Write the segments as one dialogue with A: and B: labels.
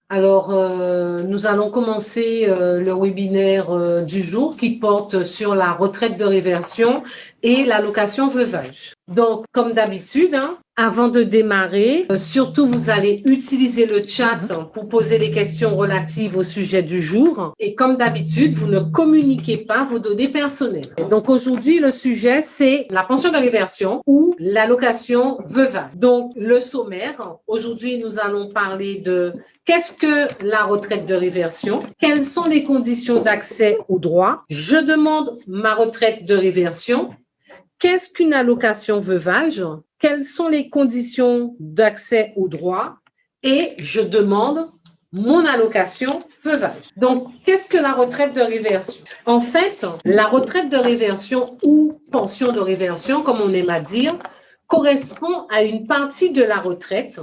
A: Alors, nous allons commencer le webinaire du jour qui porte sur la retraite de réversion et l'allocation veuvage. Donc, comme d'habitude, avant de démarrer, surtout vous allez utiliser le chat pour poser les questions relatives au sujet du jour. Et comme d'habitude, vous ne communiquez pas vos données personnelles. Donc aujourd'hui, le sujet, c'est la pension de réversion ou l'allocation veuvage. Donc le sommaire, aujourd'hui, nous allons parler de qu'est-ce que la retraite de réversion? Quelles sont les conditions d'accès aux droits? Je demande ma retraite de réversion. Qu'est-ce qu'une allocation veuvage? Quelles sont les conditions d'accès aux droits? Et je demande mon allocation veuvage. Donc, qu'est-ce que la retraite de réversion? En fait, la retraite de réversion ou pension de réversion, comme on aime à dire, correspond à une partie de la retraite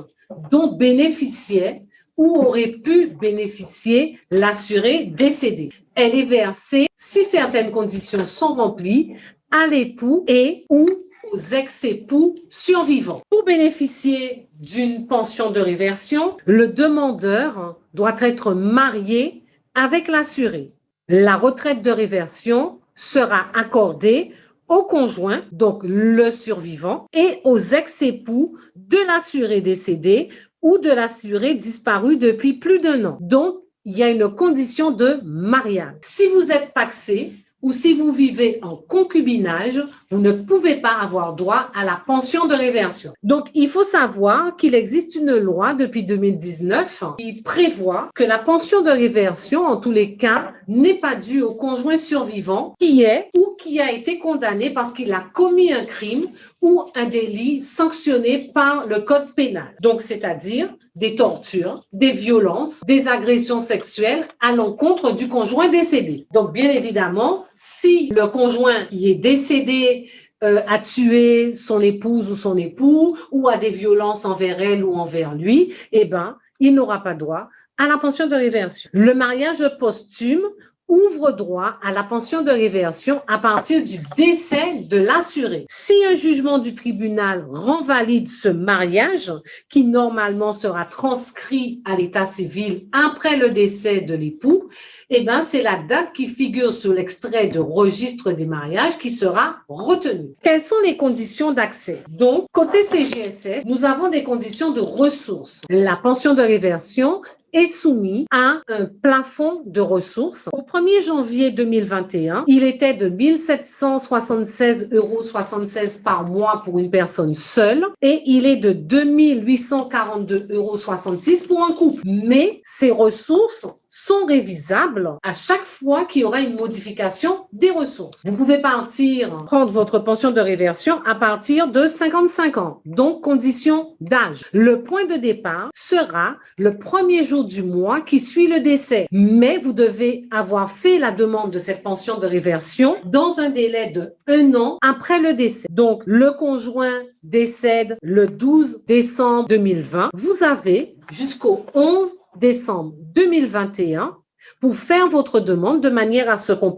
A: dont bénéficiait ou aurait pu bénéficier l'assuré décédé. Elle est versée, si certaines conditions sont remplies, à l'époux et ou aux ex-époux survivants. Pour bénéficier d'une pension de réversion, le demandeur doit être marié avec l'assuré. La retraite de réversion sera accordée au conjoint, donc le survivant, et aux ex-époux de l'assuré décédé ou de l'assuré disparu depuis plus d'1 an. Donc, il y a une condition de mariage. Si vous êtes pacsé, ou si vous vivez en concubinage, vous ne pouvez pas avoir droit à la pension de réversion. Donc, il faut savoir qu'il existe une loi depuis 2019 qui prévoit que la pension de réversion, en tous les cas, n'est pas due au conjoint survivant qui est ou qui a été condamné parce qu'il a commis un crime ou un délit sanctionné par le code pénal. Donc, c'est-à-dire des tortures, des violences, des agressions sexuelles à l'encontre du conjoint décédé. Donc, bien évidemment, si le conjoint qui est décédé a tué son épouse ou son époux ou a des violences envers elle ou envers lui, eh ben, il n'aura pas droit à la pension de réversion. Le mariage posthume ouvre droit à la pension de réversion à partir du décès de l'assuré. Si un jugement du tribunal rend valide ce mariage, qui normalement sera transcrit à l'état civil après le décès de l'époux, eh ben, c'est la date qui figure sur l'extrait de registre des mariages qui sera retenue. Quelles sont les conditions d'accès? Donc, côté CGSS, nous avons des conditions de ressources. La pension de réversion est soumis à un plafond de ressources. Au 1er janvier 2021, il était de 1 776,76 € par mois pour une personne seule et il est de 2 842,66 € pour un couple. Mais ces ressources sont révisables à chaque fois qu'il y aura une modification des ressources. Vous pouvez prendre votre pension de réversion à partir de 55 ans, donc condition d'âge. Le point de départ sera le 1er jour du mois qui suit le décès, mais vous devez avoir fait la demande de cette pension de réversion dans un délai de 1 an après le décès. Donc, le conjoint décède le 12 décembre 2020. Vous avez jusqu'au 11 décembre 2021 pour faire votre demande de manière à ce qu'on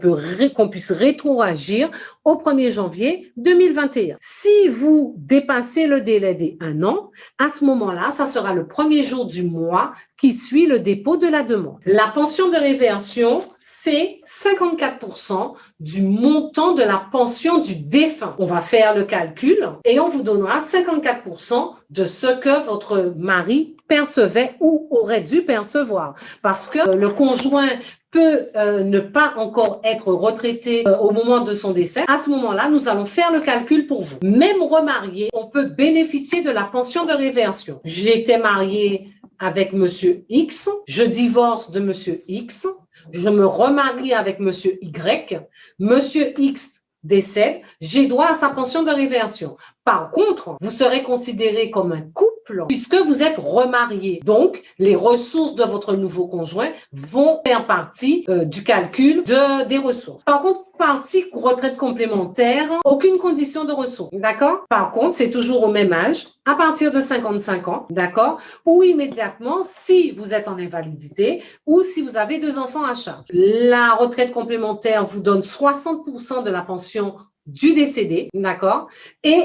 A: puisse rétroagir au 1er janvier 2021. Si vous dépassez le délai des 1 an, à ce moment-là, ça sera le 1er jour du mois qui suit le dépôt de la demande. La pension de réversion, c'est 54% du montant de la pension du défunt. On va faire le calcul et on vous donnera 54% de ce que votre mari percevait ou aurait dû percevoir. Parce que le conjoint peut ne pas encore être retraité au moment de son décès. À ce moment-là, nous allons faire le calcul pour vous. Même remarié, on peut bénéficier de la pension de réversion. J'étais mariée avec Monsieur X, je divorce de Monsieur X, je me remarie avec Monsieur Y, Monsieur X décède, j'ai droit à sa pension de réversion. Par contre, vous serez considéré comme un couple puisque vous êtes remarié. Donc, les ressources de votre nouveau conjoint vont faire partie du calcul des ressources. Par contre, partie retraite complémentaire, aucune condition de ressources, d'accord? Par contre, c'est toujours au même âge, à partir de 55 ans, d'accord? Ou immédiatement si vous êtes en invalidité ou si vous avez 2 enfants à charge. La retraite complémentaire vous donne 60% de la pension du décédé, d'accord? Et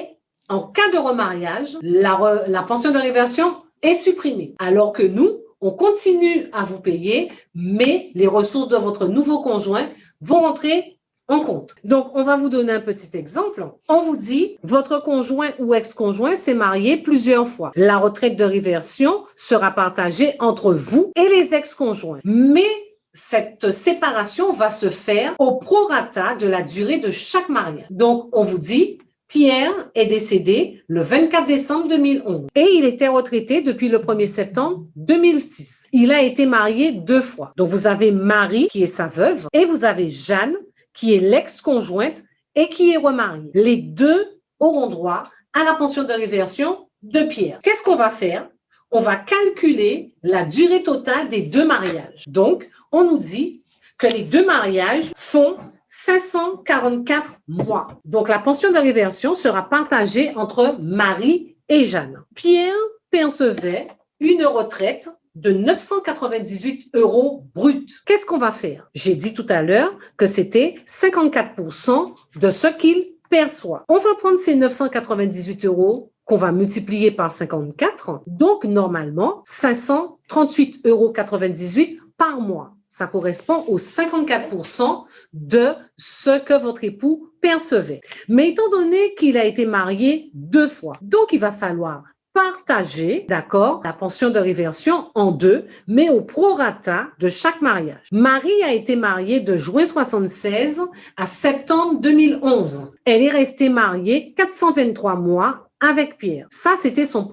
A: en cas de remariage, la pension de réversion est supprimée. Alors que nous, on continue à vous payer, mais les ressources de votre nouveau conjoint vont rentrer en compte. Donc, on va vous donner un petit exemple. On vous dit, votre conjoint ou ex-conjoint s'est marié plusieurs fois. La retraite de réversion sera partagée entre vous et les ex-conjoints. Mais cette séparation va se faire au prorata de la durée de chaque mariage. Donc, on vous dit, Pierre est décédé le 24 décembre 2011 et il était retraité depuis le 1er septembre 2006. Il a été marié 2 fois. Donc, vous avez Marie qui est sa veuve et vous avez Jeanne qui est l'ex-conjointe et qui est remariée. Les deux auront droit à la pension de réversion de Pierre. Qu'est-ce qu'on va faire? On va calculer la durée totale des 2 mariages. Donc, on nous dit que les 2 mariages font 544 mois. Donc, la pension de réversion sera partagée entre Marie et Jeanne. Pierre percevait une retraite de 998 € brut. Qu'est-ce qu'on va faire? J'ai dit tout à l'heure que c'était 54% de ce qu'il perçoit. On va prendre ces 998 € qu'on va multiplier par 54. Donc, normalement, 538,98 € par mois. Ça correspond aux 54% de ce que votre époux percevait. Mais étant donné qu'il a été marié 2 fois, donc il va falloir partager, d'accord, la pension de réversion en 2, mais au prorata de chaque mariage. Marie a été mariée de juin 1976 à septembre 2011. Elle est restée mariée 423 mois avec Pierre. Ça, c'était son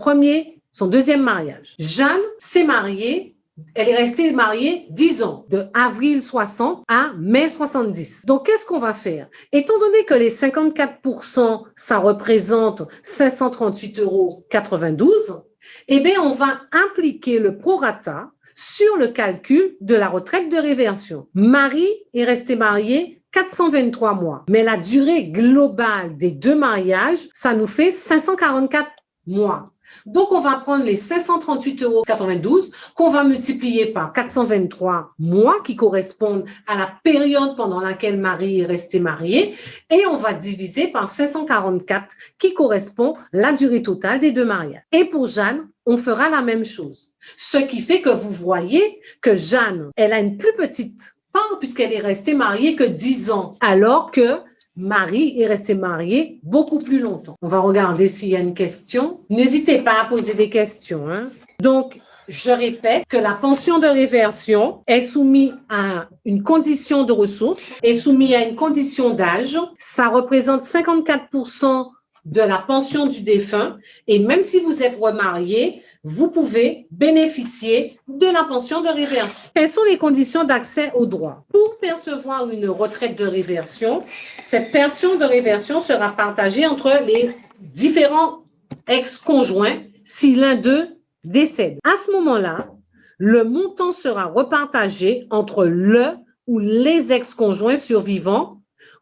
A: deuxième mariage. Jeanne s'est mariée. Elle est restée mariée 10 ans, de avril 60 à mai 70. Donc, qu'est-ce qu'on va faire? Étant donné que les 54%, ça représente 538,92 €, eh bien, on va impliquer le prorata sur le calcul de la retraite de réversion. Marie est restée mariée 423 mois, mais la durée globale des 2 mariages, ça nous fait 544 mois. Donc, on va prendre les 538,92 € qu'on va multiplier par 423 mois qui correspondent à la période pendant laquelle Marie est restée mariée et on va diviser par 544 qui correspond à la durée totale des 2 mariages. Et pour Jeanne, on fera la même chose. Ce qui fait que vous voyez que Jeanne, elle a une plus petite part puisqu'elle est restée mariée que 10 ans, alors que Marie est restée mariée beaucoup plus longtemps. On va regarder s'il y a une question. N'hésitez pas à poser des questions, hein. Donc, je répète que la pension de réversion est soumise à une condition de ressources, est soumise à une condition d'âge. Ça représente 54% de la pension du défunt et même si vous êtes remarié, vous pouvez bénéficier de la pension de réversion. Quelles sont les conditions d'accès au droit? Pour percevoir une retraite de réversion, cette pension de réversion sera partagée entre les différents ex-conjoints si l'un d'eux décède. À ce moment-là, le montant sera repartagé entre le ou les ex-conjoints survivants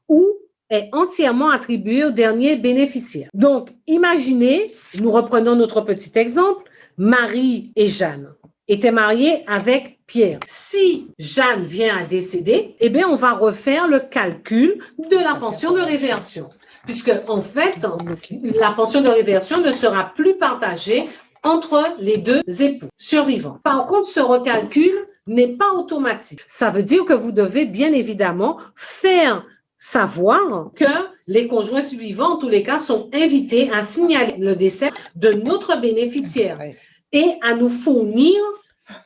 A: ou est entièrement attribué au dernier bénéficiaire. Donc, imaginez, nous reprenons notre petit exemple, Marie et Jeanne étaient mariées avec Pierre. Si Jeanne vient à décéder, eh bien, on va refaire le calcul de la pension de réversion. Puisque, en fait, la pension de réversion ne sera plus partagée entre les 2 époux survivants. Par contre, ce recalcul n'est pas automatique. Ça veut dire que vous devez bien évidemment faire savoir que les conjoints survivants, en tous les cas, sont invités à signaler le décès de notre bénéficiaire et à nous fournir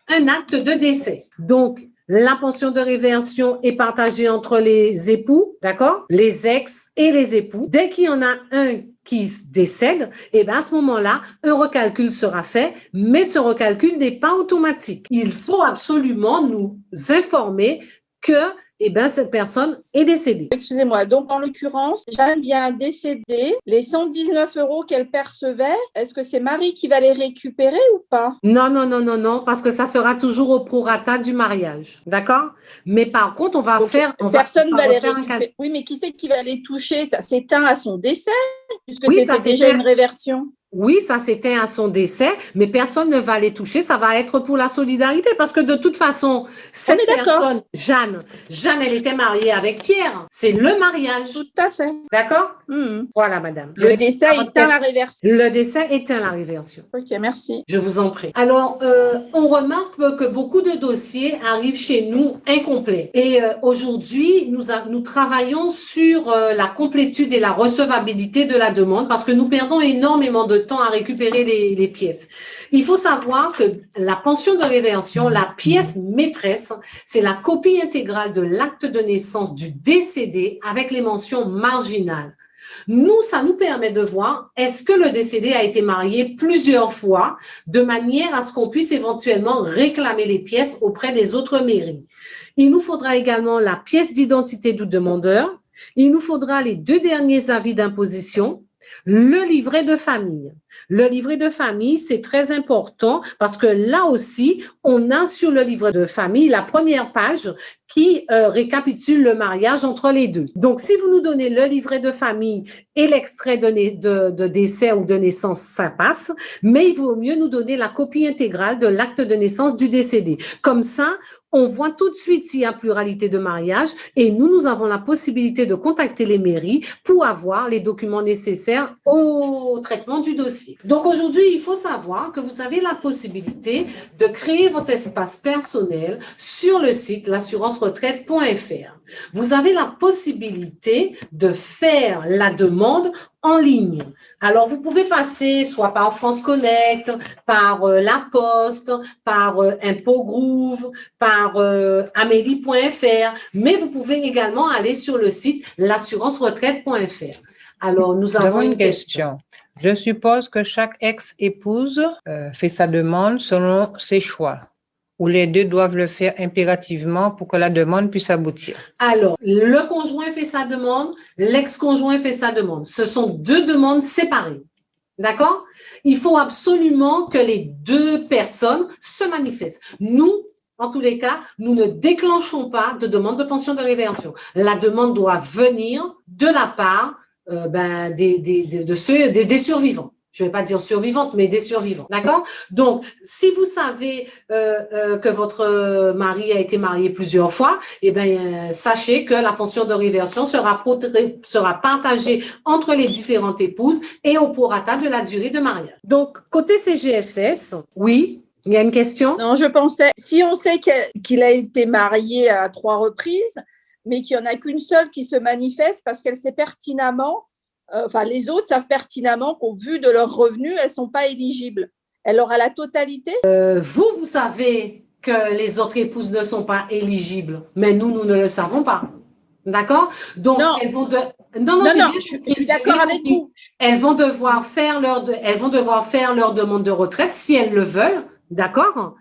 A: un acte de décès. Donc, la pension de réversion est partagée entre les époux, d'accord? Les ex et les époux. Dès qu'il y en a un qui décède, et bien à ce moment-là, un recalcul sera fait, mais ce recalcul n'est pas automatique. Il faut absolument nous informer que cette personne est décédée.
B: Excusez-moi, donc en l'occurrence, Jeanne vient décéder. Les 119 € qu'elle percevait, est-ce que c'est Marie qui va les récupérer ou pas?
A: Non, parce que ça sera toujours au prorata du mariage, d'accord? Mais par contre, on va
B: personne va les récupérer. Oui, mais qui c'est qui va les toucher? Ça s'éteint à son décès, puisque c'était déjà une réversion.
A: Oui, ça s'éteint à son décès, mais personne ne va les toucher. Ça va être pour la solidarité parce que de toute façon, cette personne, Jeanne, elle était mariée avec Pierre. C'est le mariage.
B: Tout à fait.
A: D'accord? Voilà, madame.
B: Le décès éteint la réversion.
A: Le décès éteint la réversion.
B: Ok, merci.
A: Je vous en prie. Alors, on remarque que beaucoup de dossiers arrivent chez nous incomplets. Et aujourd'hui, nous travaillons sur la complétude et la recevabilité de la demande parce que nous perdons énormément de temps à récupérer les pièces. Il faut savoir que la pension de réversion, la pièce maîtresse, c'est la copie intégrale de l'acte de naissance du décédé avec les mentions marginales. Nous, ça nous permet de voir est-ce que le décédé a été marié plusieurs fois de manière à ce qu'on puisse éventuellement réclamer les pièces auprès des autres mairies. Il nous faudra également la pièce d'identité du demandeur. Il nous faudra les 2 derniers avis d'imposition. Le livret de famille. Le livret de famille, c'est très important parce que là aussi, on a sur le livret de famille la première page qui récapitule le mariage entre les deux. Donc, si vous nous donnez le livret de famille et l'extrait de décès ou de naissance, ça passe, mais il vaut mieux nous donner la copie intégrale de l'acte de naissance du décédé. Comme ça, on voit tout de suite s'il y a pluralité de mariage et nous avons la possibilité de contacter les mairies pour avoir les documents nécessaires au traitement du dossier. Donc aujourd'hui, il faut savoir que vous avez la possibilité de créer votre espace personnel sur le site l'assurance-retraite.fr. Vous avez la possibilité de faire la demande en ligne. Alors, vous pouvez passer soit par France Connect, par La Poste, par Impôt Groove, par amélie.fr, mais vous pouvez également aller sur le site l'assurance-retraite.fr. Alors, nous avons une question.
C: Je suppose que chaque ex-épouse fait sa demande selon ses choix, ou les deux doivent le faire impérativement pour que la demande puisse aboutir.
A: Alors, le conjoint fait sa demande, l'ex-conjoint fait sa demande. Ce sont 2 demandes séparées. D'accord? Il faut absolument que les 2 personnes se manifestent. Nous, en tous les cas, nous ne déclenchons pas de demande de pension de réversion. La demande doit venir de la part des survivants. Je ne vais pas dire survivantes, mais des survivants. D'accord? Donc, si vous savez que votre mari a été marié plusieurs fois, sachez que la pension de réversion sera partagée entre les différentes épouses et au prorata de la durée de mariage. Donc, côté CGSS, oui. Il y a une question?
B: Non, je pensais, si on sait qu'il a été marié à 3 reprises, mais qu'il n'y en a qu'une seule qui se manifeste parce qu'elle sait pertinemment, les autres savent pertinemment qu'au vu de leurs revenus, elles ne sont pas éligibles. Elle aura la totalité?
A: Vous savez que les autres épouses ne sont pas éligibles, mais nous ne le savons pas. D'accord? Donc,
B: non.
A: Elles vont
B: je suis d'accord avec vous.
A: Elles vont devoir faire leur demande de retraite si elles le veulent. D'accord?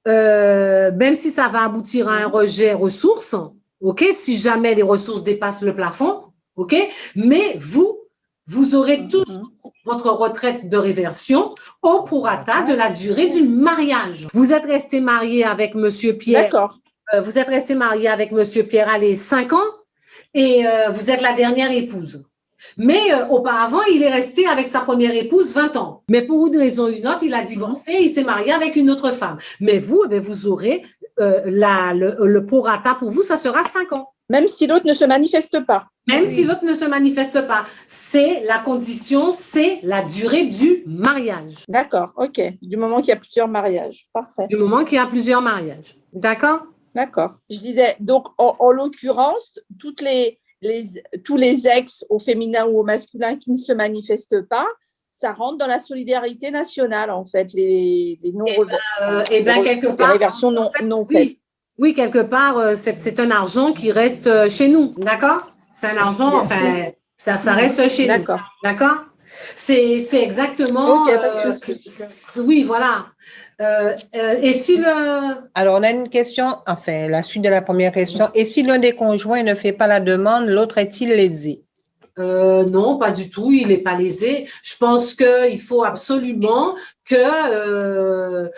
A: Même si ça va aboutir à un rejet ressources, ok? Si jamais les ressources dépassent le plafond, ok? Mais vous aurez toujours votre retraite de réversion au prorata de la durée du mariage. Vous êtes resté marié avec Monsieur Pierre.
B: D'accord.
A: Vous êtes resté marié avec Monsieur Pierre allez 5 ans et vous êtes la dernière épouse. Mais auparavant, il est resté avec sa première épouse 20 ans. Mais pour une raison ou une autre, il a divorcé, il s'est marié avec une autre femme. Mais vous aurez le prorata pour vous, ça sera 5 ans.
B: Même si l'autre ne se manifeste pas.
A: Même si l'autre ne se manifeste pas. C'est la condition, c'est la durée du mariage.
B: D'accord, ok. Du moment qu'il y a plusieurs mariages. Parfait.
A: Du moment qu'il y a plusieurs mariages. D'accord?
B: D'accord. Je disais, donc, en l'occurrence, tous les ex au féminin ou au masculin qui ne se manifestent pas, ça rentre dans la solidarité nationale, en fait, les réversions non faites.
A: Oui, quelque part, c'est un argent qui reste chez nous, d'accord? C'est un argent, ça reste chez nous. D'accord? C'est exactement…
B: Ok, pas de souci.
A: Oui, voilà. Et si
C: Alors, on a une question, la suite de la première question. Et si l'un des conjoints ne fait pas la demande, l'autre est-il lésé?
A: Non, pas du tout, il n'est pas lésé. Je pense qu'il faut absolument que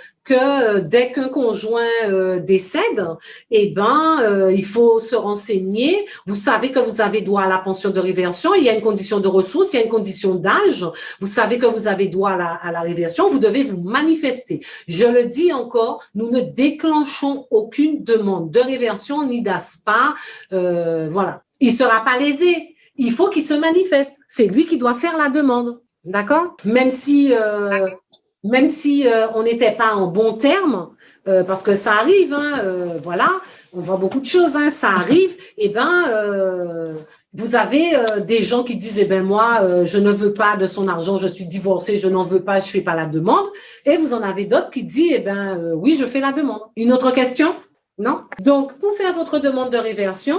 A: dès qu'un conjoint décède, il faut se renseigner. Vous savez que vous avez droit à la pension de réversion. Il y a une condition de ressources, il y a une condition d'âge. Vous savez que vous avez droit à la réversion. Vous devez vous manifester. Je le dis encore, nous ne déclenchons aucune demande de réversion ni d'ASPA. Voilà. Il sera pas lésé. Il faut qu'il se manifeste. C'est lui qui doit faire la demande. D'accord? Même si on n'était pas en bon terme, parce que ça arrive, voilà, on voit beaucoup de choses, ça arrive, vous avez des gens qui disent, moi, je ne veux pas de son argent, je suis divorcée, je n'en veux pas, je fais pas la demande, et vous en avez d'autres qui disent, oui, je fais la demande. Une autre question? Non? Donc, pour faire votre demande de réversion,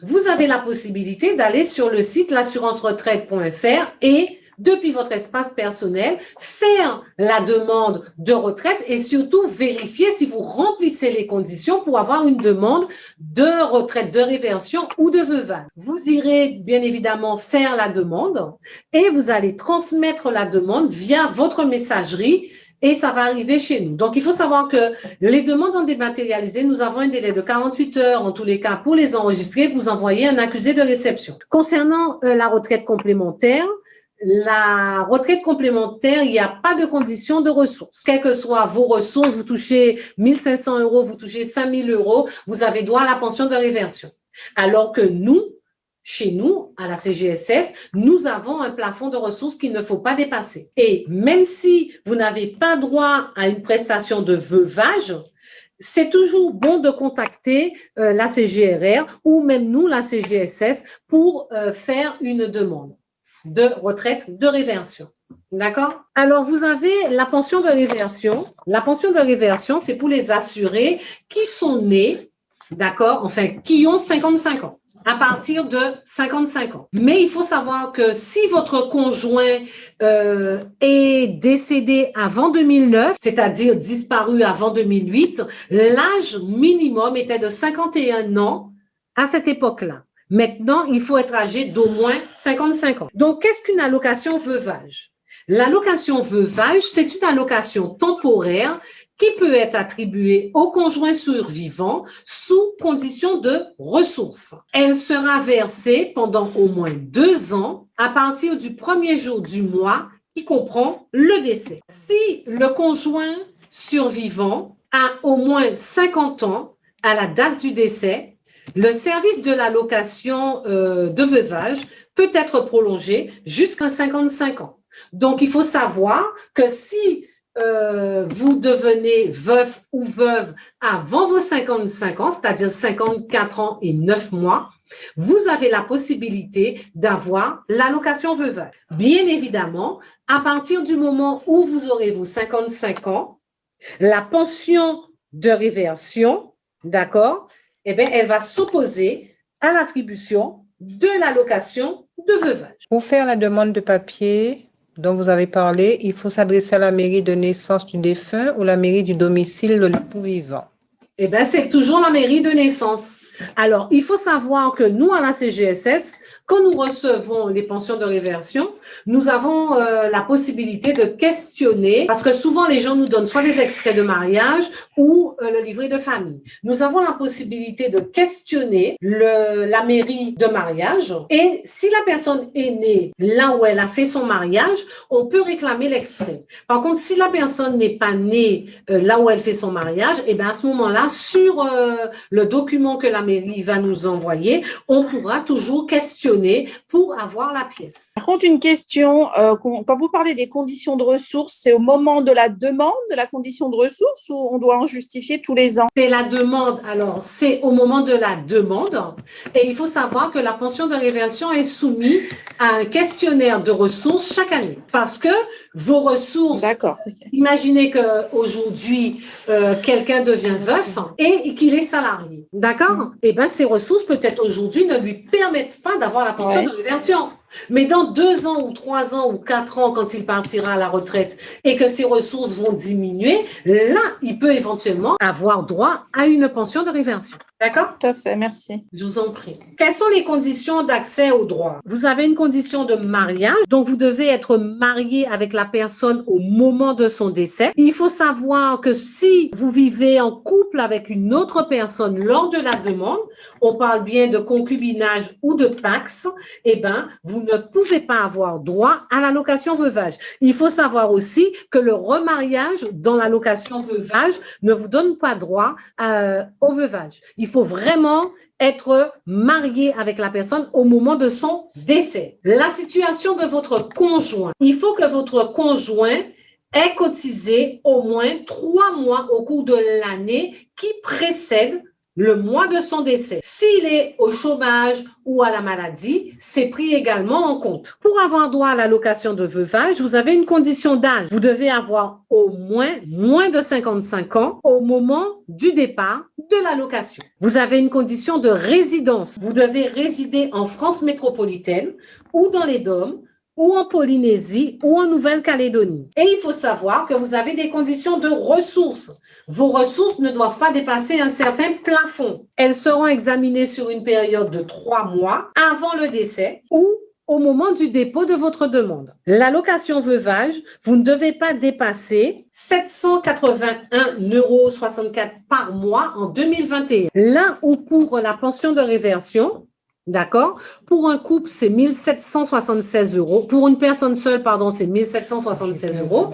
A: vous avez la possibilité d'aller sur le site l'assurance-retraite.fr et depuis votre espace personnel, faire la demande de retraite et surtout vérifier si vous remplissez les conditions pour avoir une demande de retraite, de réversion ou de veuvage. Vous irez bien évidemment faire la demande et vous allez transmettre la demande via votre messagerie et ça va arriver chez nous. Donc, il faut savoir que les demandes en dématérialisé, nous avons un délai de 48 heures en tous les cas pour les enregistrer, vous envoyer un accusé de réception. Concernant la retraite complémentaire, il n'y a pas de condition de ressources. Quelles que soient vos ressources, vous touchez 1 500 €, vous touchez 5 000 €, vous avez droit à la pension de réversion. Alors que nous, chez nous, à la CGSS, nous avons un plafond de ressources qu'il ne faut pas dépasser. Et même si vous n'avez pas droit à une prestation de veuvage, c'est toujours bon de contacter la CGRR ou même nous, la CGSS, pour faire une demande de retraite de réversion. D'accord? Alors, vous avez la pension de réversion. La pension de réversion, c'est pour les assurés qui sont nés, d'accord, enfin, qui ont 55 ans. À partir de 55 ans. Mais il faut savoir que si votre conjoint est décédé avant 2009, c'est-à-dire disparu avant 2008, l'âge minimum était de 51 ans à cette époque-là. Maintenant, il faut être âgé d'au moins 55 ans. Donc, qu'est-ce qu'une allocation veuvage? L'allocation veuvage, c'est une allocation temporaire qui peut être attribuée au conjoint survivant sous condition de ressources. Elle sera versée pendant au moins 2 ans à partir du premier jour du mois qui comprend le décès. Si le conjoint survivant a au moins 50 ans à la date du décès, le service de l'allocation de veuvage peut être prolongé jusqu'à 55 ans. Donc, il faut savoir que si vous devenez veuf ou veuve avant vos 55 ans, c'est-à-dire 54 ans et 9 mois, vous avez la possibilité d'avoir l'allocation veuvage. Bien évidemment, à partir du moment où vous aurez vos 55 ans, la pension de réversion, d'accord, elle va s'opposer à l'attribution de l'allocation de veuvage.
C: Pour faire la demande de papier dont vous avez parlé, il faut s'adresser à la mairie de naissance du défunt ou la mairie du domicile de l'époux vivant.
A: C'est toujours la mairie de naissance. Alors, il faut savoir que nous, à la CGSS, quand nous recevons les pensions de réversion, nous avons la possibilité de questionner, parce que souvent les gens nous donnent soit des extraits de mariage ou le livret de famille. Nous avons la possibilité de questionner la mairie de mariage et si la personne est née là où elle a fait son mariage, on peut réclamer l'extrait. Par contre, si la personne n'est pas née là où elle fait son mariage, à ce moment-là, sur le document que la mairie va nous envoyer, on pourra toujours questionner pour avoir la pièce.
B: Par contre, une question, quand vous parlez des conditions de ressources, c'est au moment de la demande de la condition de ressources ou on doit en justifier tous les ans?
A: C'est la demande. Alors, c'est au moment de la demande et il faut savoir que la pension de réversion est soumise à un questionnaire de ressources chaque année parce que vos ressources,
B: d'accord.
A: Imaginez qu'aujourd'hui, quelqu'un devient veuf et qu'il est salarié, d'accord? Ces ressources, peut-être aujourd'hui, ne lui permettent pas d'avoir la pension de réversion. Mais dans 2 ans ou 3 ans ou 4 ans, quand il partira à la retraite et que ses ressources vont diminuer, là, il peut éventuellement avoir droit à une pension de réversion. D'accord?
B: Tout à fait, merci.
A: Je vous en prie. Quelles sont les conditions d'accès au droit? Vous avez une condition de mariage, donc vous devez être marié avec la personne au moment de son décès. Il faut savoir que si vous vivez en couple avec une autre personne lors de la demande, on parle bien de concubinage ou de pax, eh ben, vous ne pouvez pas avoir droit à l'allocation veuvage. Il faut savoir aussi que le remariage dans l'allocation veuvage ne vous donne pas droit au veuvage. Il faut vraiment être marié avec la personne au moment de son décès. La situation de votre conjoint. Il faut que votre conjoint ait cotisé au moins 3 mois au cours de l'année qui précède le mois de son décès. S'il est au chômage ou à la maladie, c'est pris également en compte. Pour avoir droit à l'allocation de veuvage, vous avez une condition d'âge. Vous devez avoir au moins de 55 ans au moment du départ de l'allocation. Vous avez une condition de résidence. Vous devez résider en France métropolitaine ou dans les DOM, ou en Polynésie ou en Nouvelle-Calédonie. Et il faut savoir que vous avez des conditions de ressources. Vos ressources ne doivent pas dépasser un certain plafond. Elles seront examinées sur une période de 3 mois avant le décès ou au moment du dépôt de votre demande. L'allocation veuvage, vous ne devez pas dépasser 781,64 € par mois en 2021. Là où pour la pension de réversion, d'accord? Pour un couple, c'est 1 776 €. Pour une personne seule, pardon, c'est 1 776 €.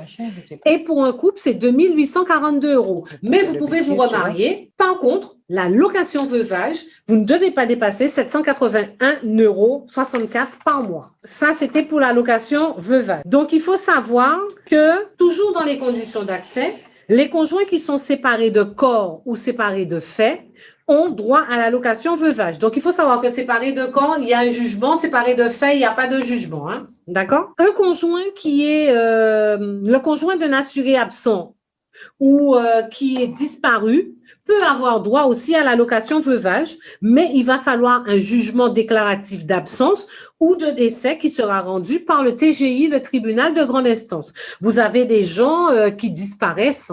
A: Et pour un couple, c'est 2 842 €. Mais vous pouvez vous remarier. Par contre, la location veuvage, vous ne devez pas dépasser 781,64 € par mois. Ça, c'était pour la location veuvage. Donc, il faut savoir que, toujours dans les conditions d'accès, les conjoints qui sont séparés de corps ou séparés de fait ont droit à l'allocation veuvage. Donc, il faut savoir que séparé de corps, il y a un jugement, séparé de fait, il n'y a pas de jugement. Hein? D'accord? Un conjoint qui est le conjoint d'un assuré absent ou qui est disparu peut avoir droit aussi à l'allocation veuvage, mais il va falloir un jugement déclaratif d'absence ou de décès qui sera rendu par le TGI, le tribunal de grande instance. Vous avez des gens qui disparaissent,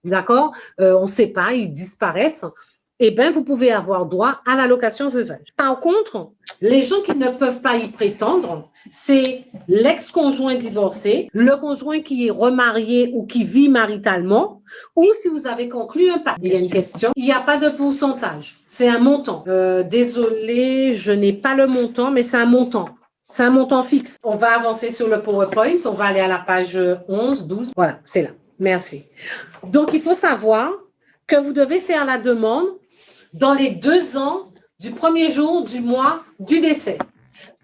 A: d'accord? On ne sait pas, ils disparaissent. Eh bien, vous pouvez avoir droit à l'allocation veuvage. Par contre, les gens qui ne peuvent pas y prétendre, c'est l'ex-conjoint divorcé, le conjoint qui est remarié ou qui vit maritalement, ou si vous avez conclu un pacte. Il y a une question. Il n'y a pas de pourcentage. C'est un montant. Désolé, je n'ai pas le montant, mais c'est un montant. C'est un montant fixe. On va avancer sur le PowerPoint. On va aller à la page 11, 12. Voilà, c'est là. Merci. Donc, il faut savoir que vous devez faire la demande dans les 2 ans du premier jour du mois du décès.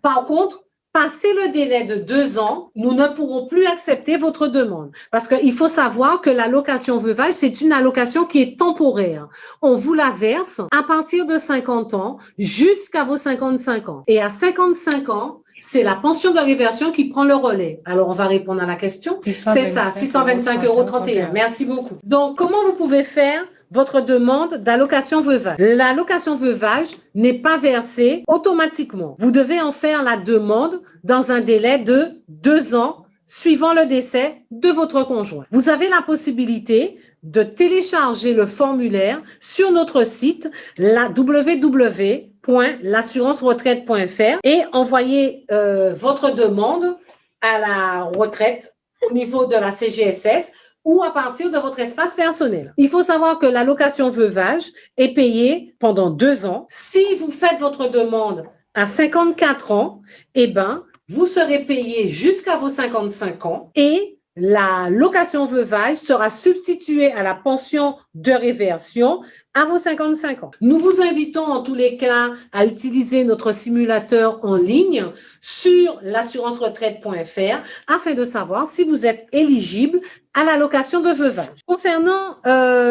A: Par contre, passé le délai de 2 ans, nous ne pourrons plus accepter votre demande. Parce qu'il faut savoir que l'allocation veuvage, c'est une allocation qui est temporaire. On vous la verse à partir de 50 ans jusqu'à vos 55 ans. Et à 55 ans, c'est la pension de réversion qui prend le relais. Alors, on va répondre à la question. C'est ça, 625,31 €. Merci beaucoup. Donc, comment vous pouvez faire votre demande d'allocation veuvage? L'allocation veuvage n'est pas versée automatiquement. Vous devez en faire la demande dans un délai de 2 ans suivant le décès de votre conjoint. Vous avez la possibilité de télécharger le formulaire sur notre site, la www.l'assurance-retraite.fr et envoyer votre demande à la retraite au niveau de la CGSS ou à partir de votre espace personnel. Il faut savoir que l'allocation veuvage est payée pendant 2 ans. Si vous faites votre demande à 54 ans, eh ben, vous serez payé jusqu'à vos 55 ans et la location veuvage sera substituée à la pension de réversion à vos 55 ans. Nous vous invitons en tous les cas à utiliser notre simulateur en ligne sur l'assurance-retraite.fr afin de savoir si vous êtes éligible à l'allocation de veuvage. Concernant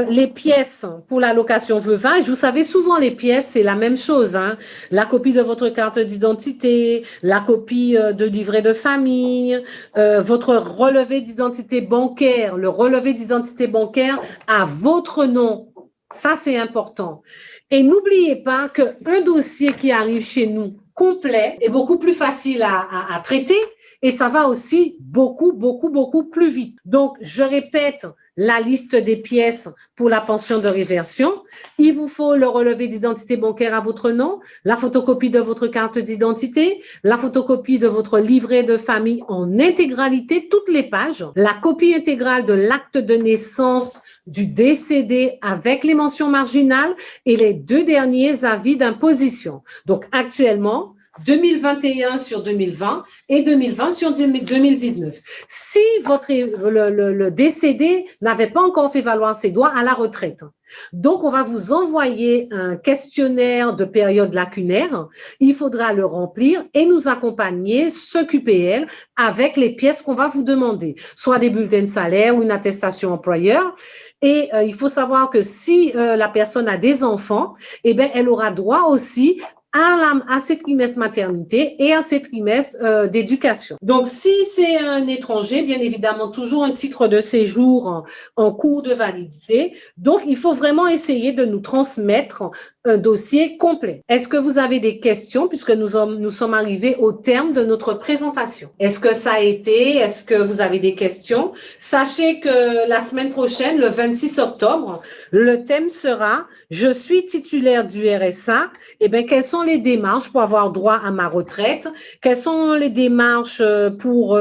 A: les pièces pour l'allocation veuvage, vous savez, souvent les pièces, c'est la même chose. Hein? La copie de votre carte d'identité, la copie de livret de famille, votre relevé d'identité bancaire, le relevé d'identité bancaire à votre nom. Ça, c'est important. Et n'oubliez pas qu'un dossier qui arrive chez nous complet et beaucoup plus facile à traiter. Et ça va aussi beaucoup plus vite. Donc, je répète la liste des pièces pour la pension de réversion. Il vous faut le relevé d'identité bancaire à votre nom, la photocopie de votre carte d'identité, la photocopie de votre livret de famille en intégralité, toutes les pages, la copie intégrale de l'acte de naissance du décédé avec les mentions marginales et les 2 derniers avis d'imposition. Donc, actuellement, 2021 sur 2020 et 2020 sur 2019. Si le décédé n'avait pas encore fait valoir ses droits à la retraite, donc on va vous envoyer un questionnaire de période lacunaire. Il faudra le remplir et nous accompagner, ce QPL, avec les pièces qu'on va vous demander, soit des bulletins de salaire ou une attestation employeur. Et il faut savoir que si la personne a des enfants, eh ben elle aura droit aussi à ces trimestres maternité et à ces trimestres d'éducation. Donc, si c'est un étranger, bien évidemment, toujours un titre de séjour en cours de validité. Donc, il faut vraiment essayer de nous transmettre un dossier complet. Est-ce que vous avez des questions puisque nous sommes arrivés au terme de notre présentation? Est-ce que ça a été? Est-ce que vous avez des questions? Sachez que la semaine prochaine, le 26 octobre, le thème sera « Je suis titulaire du RSA ». Eh bien, quelles sont les démarches pour avoir droit à ma retraite? Quelles sont les démarches pour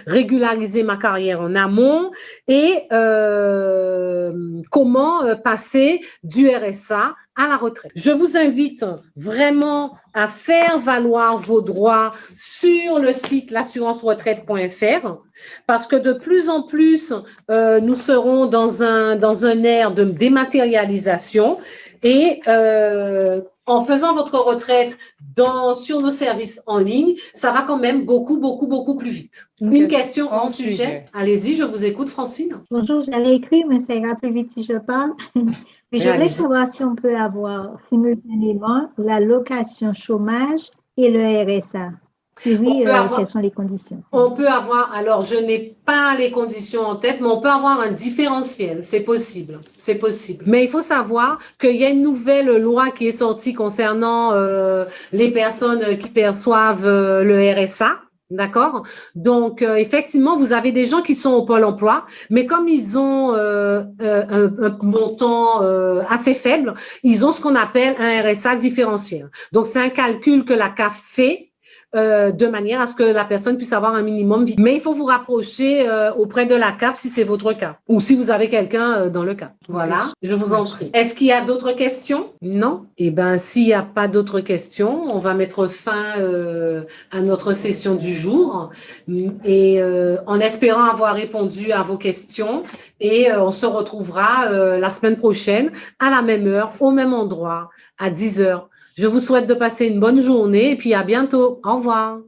A: régulariser ma carrière en amont? Et comment passer du RSA à la retraite? Je vous invite vraiment à faire valoir vos droits sur le site l'assurance-retraite.fr parce que de plus en plus, nous serons dans un ère de dématérialisation et en faisant votre retraite sur nos services en ligne, ça va quand même beaucoup plus vite. Une question en sujet. Allez-y, je vous écoute, Francine.
D: Bonjour, j'allais écrire, mais ça ira plus vite si je parle. Mais je voulais savoir si on peut avoir simultanément l'allocation chômage et le RSA. Si oui, quelles sont les conditions?
A: On peut avoir, alors je n'ai pas les conditions en tête, mais on peut avoir un différentiel, c'est possible. Mais il faut savoir qu'il y a une nouvelle loi qui est sortie concernant les personnes qui perçoivent le RSA. D'accord? Donc, effectivement, vous avez des gens qui sont au Pôle emploi, mais comme ils ont un montant assez faible, ils ont ce qu'on appelle un RSA différentiel. Donc, c'est un calcul que la CAF fait de manière à ce que la personne puisse avoir un minimum. Mais il faut vous rapprocher auprès de la CAF si c'est votre cas ou si vous avez quelqu'un dans le cas. Voilà, je vous en prie. Est-ce qu'il y a d'autres questions? Non? Eh bien, s'il n'y a pas d'autres questions, on va mettre fin à notre session du jour et en espérant avoir répondu à vos questions et on se retrouvera la semaine prochaine à la même heure, au même endroit, à 10 heures. Je vous souhaite de passer une bonne journée et puis à bientôt. Au revoir.